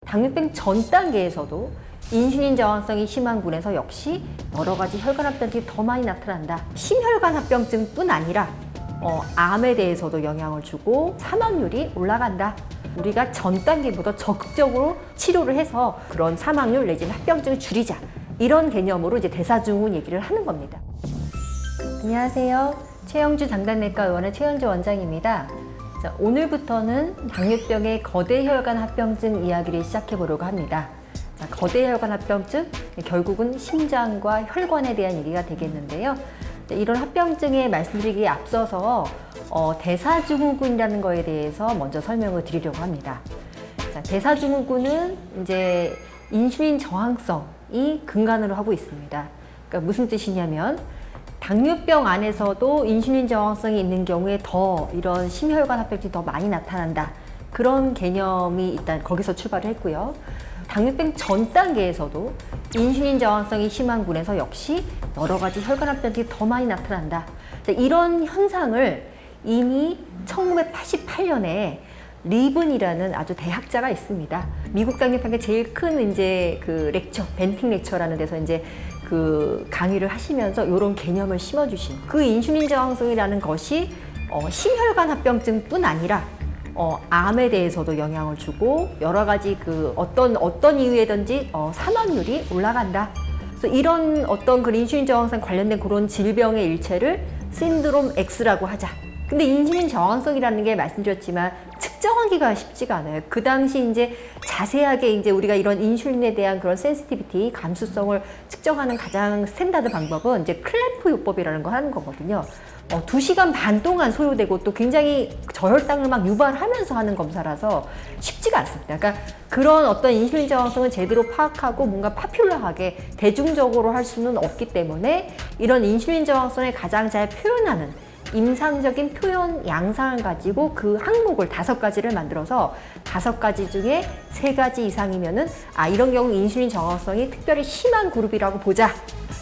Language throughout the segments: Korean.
당뇨병 전 단계에서도 인슐린 저항성이 심한 군에서 역시 여러 가지 혈관 합병증이 더 많이 나타난다. 심혈관 합병증뿐 아니라 암에 대해서도 영향을 주고 사망률이 올라간다. 우리가 전 단계보다 적극적으로 치료를 해서 그런 사망률 내지는 합병증을 줄이자. 이런 개념으로 이제 대사증후군 얘기를 하는 겁니다. 안녕하세요. 최영주 장단내과 의원의 최현주 원장입니다. 자, 오늘부터는 당뇨병의 거대 혈관 합병증 이야기를 시작해 보려고 합니다. 자, 거대 혈관 합병증, 결국은 심장과 혈관에 대한 얘기가 되겠는데요. 이런 합병증에 말씀드리기에 앞서서 대사증후군이라는 거에 대해서 먼저 설명을 드리려고 합니다. 자, 대사증후군은 이제 인슐린 저항성이 근간으로 하고 있습니다. 그러니까 무슨 뜻이냐면 당뇨병 안에서도 인슐린 저항성이 있는 경우에 더 이런 심혈관 합병증이 더 많이 나타난다. 그런 개념이 일단 거기서 출발을 했고요. 당뇨병 전 단계에서도 인슐린 저항성이 심한 군에서 역시 여러 가지 혈관 합병증이 더 많이 나타난다. 이런 현상을 이미 1988년에 리븐이라는 아주 대학자가 있습니다. 미국 당뇨병의 제일 큰 이제 그 렉처, 벤팅 렉처라는 데서 이제 그 강의를 하시면서 이런 개념을 심어주신 그 인슐린 저항성이라는 것이 심혈관 합병증뿐 아니라 암에 대해서도 영향을 주고 여러 가지 그 어떤 이유에든지 사망률이 올라간다. 그래서 이런 어떤 그 인슐린 저항성 관련된 그런 질병의 일체를 신드롬 X라고 하자. 근데 인슐린 저항성이라는 게 말씀드렸지만 측정하기가 쉽지가 않아요. 그 당시 이제 자세하게 이제 우리가 이런 인슐린에 대한 그런 센시티비티, 감수성을 측정하는 가장 스탠다드 방법은 이제 클램프 요법이라는 걸 하는 거거든요. 2시간 반 동안 소요되고 또 굉장히 저혈당을 막 유발하면서 하는 검사라서 쉽지가 않습니다. 그러니까 그런 어떤 인슐린 저항성을 제대로 파악하고 뭔가 파퓰러하게 대중적으로 할 수는 없기 때문에 이런 인슐린 저항성을 가장 잘 표현하는 임상적인 표현 양상을 가지고 그 항목을 5가지를 만들어서 5가지 중에 3가지 이상이면은 이런 경우 인슐린 저항성이 특별히 심한 그룹이라고 보자.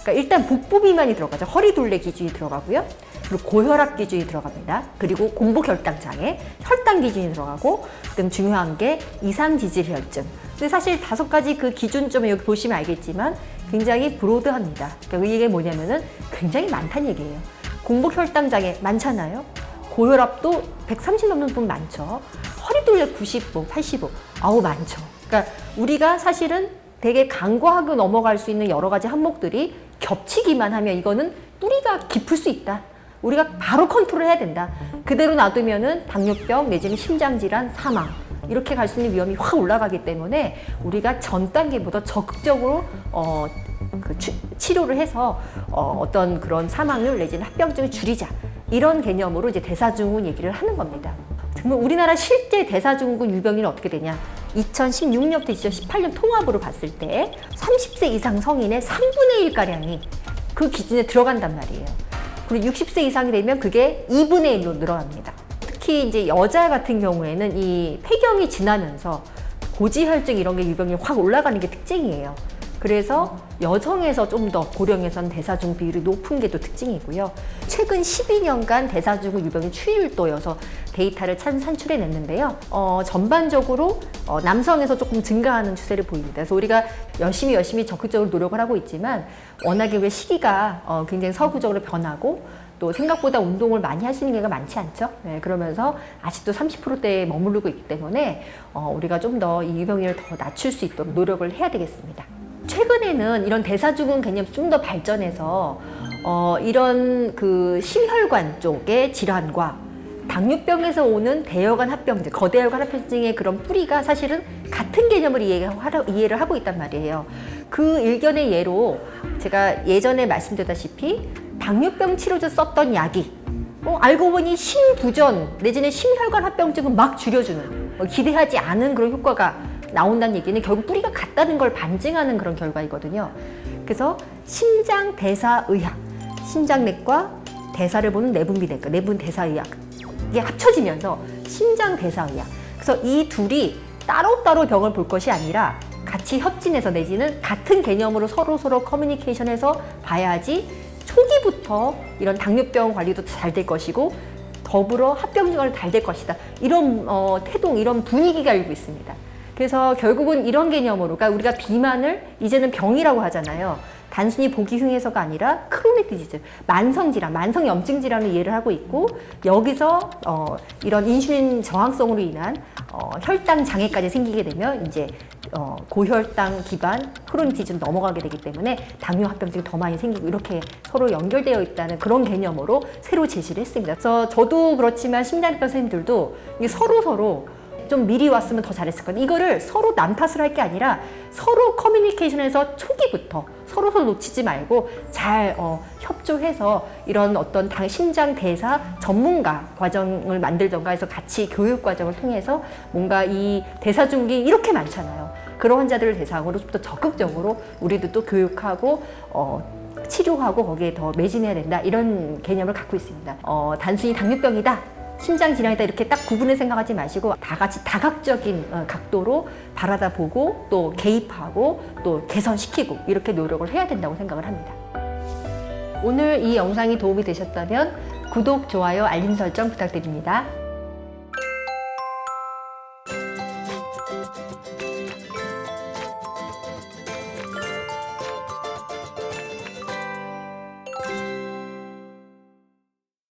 그러니까 일단 복부 비만이 들어가죠. 허리둘레 기준이 들어가고요. 그리고 고혈압 기준이 들어갑니다. 그리고 공복혈당 장애, 혈당 기준이 들어가고, 그다음 중요한 게 이상지질혈증. 근데 사실 5가지 그 기준점을 여기 보시면 알겠지만 굉장히 브로드합니다. 그러니까 이게 뭐냐면은 굉장히 많다는 얘기예요. 공복혈당 장애 많잖아요. 고혈압도 130 넘는 분 많죠. 허리둘레 90, 85, 많죠. 그러니까 우리가 사실은 되게 간과하고 넘어갈 수 있는 여러 가지 항목들이 겹치기만 하면 이거는 뿌리가 깊을 수 있다. 우리가 바로 컨트롤해야 된다. 그대로 놔두면은 당뇨병 내지는 심장질환, 사망 이렇게 갈 수 있는 위험이 확 올라가기 때문에 우리가 전 단계보다 적극적으로 치료를 해서 어떤 그런 사망률 내지는 합병증을 줄이자. 이런 개념으로 이제 대사증후군 얘기를 하는 겁니다. 그러면 우리나라 실제 대사증후군 유병률은 어떻게 되냐? 2016년부터 2018년 통합으로 봤을 때 30세 이상 성인의 3분의 1가량이 그 기준에 들어간단 말이에요. 그리고 60세 이상이 되면 그게 2분의 1로 늘어납니다. 특히 이제 여자 같은 경우에는 이 폐경이 지나면서 고지혈증 이런 게 유병률이 확 올라가는 게 특징이에요. 그래서 여성에서 좀 더 고령에서는 대사증후군 비율이 높은 게 또 특징이고요. 최근 12년간 대사증후군 유병률 추이율도여서 데이터를 산출해냈는데요. 전반적으로 남성에서 조금 증가하는 추세를 보입니다. 그래서 우리가 열심히 적극적으로 노력을 하고 있지만 워낙에 왜 시기가 굉장히 서구적으로 변하고 또 생각보다 운동을 많이 할 수 있는 경우가 많지 않죠. 네, 그러면서 아직도 30%대에 머무르고 있기 때문에 우리가 좀 더 이 유병률을 더 낮출 수 있도록 노력을 해야 되겠습니다. 최근에는 이런 대사증후군 개념이 좀 더 발전해서 이런 그 심혈관 쪽의 질환과 당뇨병에서 오는 대혈관 합병증, 거대혈관 합병증의 그런 뿌리가 사실은 같은 개념을 이해를 하고 있단 말이에요. 그 일견의 예로 제가 예전에 말씀드렸다시피 당뇨병 치료제 썼던 약이 알고 보니 심부전 내지는 심혈관 합병증을 막 줄여주는 기대하지 않은 그런 효과가 나온다는 얘기는 결국 뿌리가 같다는 걸 반증하는 그런 결과이거든요. 그래서 심장대사의학, 심장내과 대사를 보는 내분비내과, 내분대사의학 이게 합쳐지면서 심장대사의학. 그래서 이 둘이 따로따로 병을 볼 것이 아니라 같이 협진해서 내지는 같은 개념으로 서로 커뮤니케이션해서 봐야지 초기부터 이런 당뇨병 관리도 잘 될 것이고 더불어 합병증 관리도 잘 될 것이다. 이런 태동, 이런 분위기가 일고 있습니다. 그래서 결국은 이런 개념으로, 그러니까 우리가 비만을 이제는 병이라고 하잖아요. 단순히 보기 흉해서가 아니라 크로닉 디지즈, 만성질환, 만성염증 질환을 이해를 하고 있고, 여기서 이런 인슐린 저항성으로 인한 혈당 장애까지 생기게 되면 이제 고혈당 기반 크로닉 디지즈로 넘어가게 되기 때문에 당뇨 합병증이 더 많이 생기고, 이렇게 서로 연결되어 있다는 그런 개념으로 새로 제시를 했습니다. 그래서 저도 그렇지만 심장내과 선생님들도 이게 서로 좀 미리 왔으면 더 잘했을 거예요. 이거를 서로 남 탓을 할 게 아니라 서로 커뮤니케이션에서 초기부터 서로 놓치지 말고 잘 협조해서 이런 어떤 심장 대사 전문가 과정을 만들던가 해서 같이 교육 과정을 통해서 뭔가 이 대사증후군이 이렇게 많잖아요. 그런 환자들을 대상으로 좀 더 적극적으로 우리도 또 교육하고 치료하고 거기에 더 매진해야 된다, 이런 개념을 갖고 있습니다. 단순히 당뇨병이다, 심장 질환이다 이렇게 딱 구분을 생각하지 마시고 다 같이 다각적인 각도로 바라다 보고 또 개입하고 또 개선시키고 이렇게 노력을 해야 된다고 생각을 합니다. 오늘 이 영상이 도움이 되셨다면 구독, 좋아요, 알림 설정 부탁드립니다.